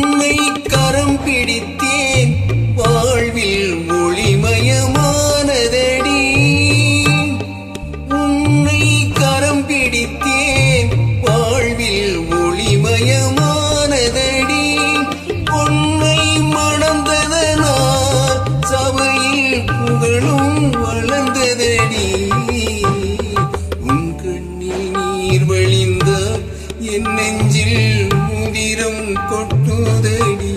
உன்னை கரம் பிடித்தேன் வாழ்வில் ஒளிமயமானதடி. உன்னை கரம் பிடித்தேன் வாழ்வில் ஒளிமயமானதடி. பொன்னை மணந்ததனால் சபையில் புகழும் வளர்ந்ததடி. உன் கண்ணில் நீர் வழிந்தால் என் நெஞ்சில் முதிரம் கொட்டுதடி.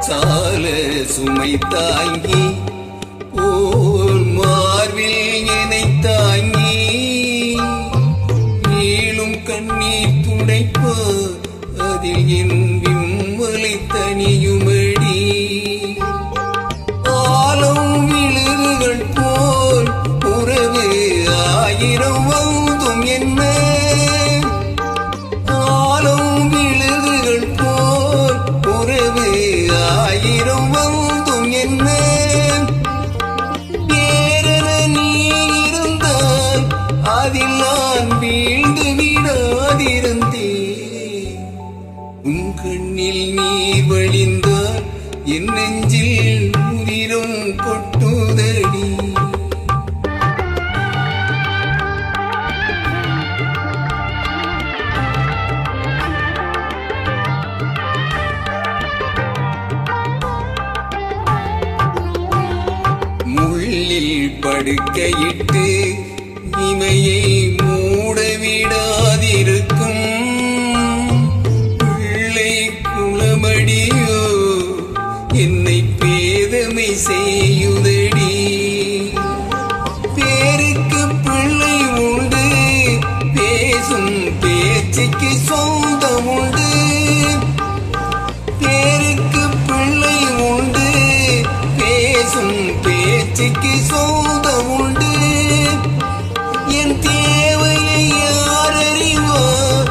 சால சுமை தாங்கி போல் மார்பில் என்னை தாங்கி நீளும் கண்ணீர் துடைப்ப அதில் என் விம்மலை தனியுமடி. ஆலம் விழுதுகள் போல் உறவு ஆயிரம் வந்தும் என்ன. ஆலம் விழுதுகள் போல் உறவு ஆயிரம் வந்தும் என்ன. வேறென நீ இருந்தால் அதில் நான் வீழ்ந்து விடாதிருந்தேன். உன் கண்ணில் நீர் வழிந்தால் என் நெஞ்சில் முதிரம் கொட்டுதடி. முள்ளில் படுக்கையிட்டு இமையை மூடவிடாதிருக்கும் பிள்ளை குளமடியோ என்னை பேதமை செய்யுதடி. பேருக்கு பிள்ளை உண்டு பேசும் பேச்சுக்கு சொந்தம் உண்டு. பேருக்கு பிள்ளை உண்டு பேசும் பேச்சுக்கு சொந்தம் உண்டு. என் தேவையை யார் அறிவார்,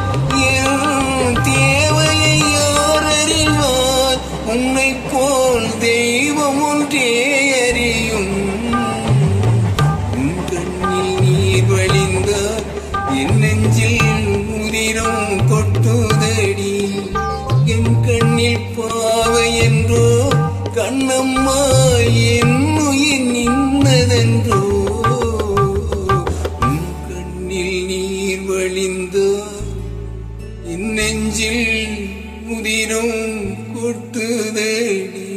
என் தேவையை யார் அறிவார். உன்னை போல் தெய்வம் ஒன்றே அறியும். உன் கண்ணில் நீர் வழிந்தார் என் நெஞ்சில் முதிரம் கொட்டுதடி. என் கண்ணில் பாவை என்றோ கண்ணம்மா என் உயிர் நின்னதென்றோ. உன் கண்ணில் நீர் வழிந்தார் என் நெஞ்சில் முதிரம் கொட்டுதடி.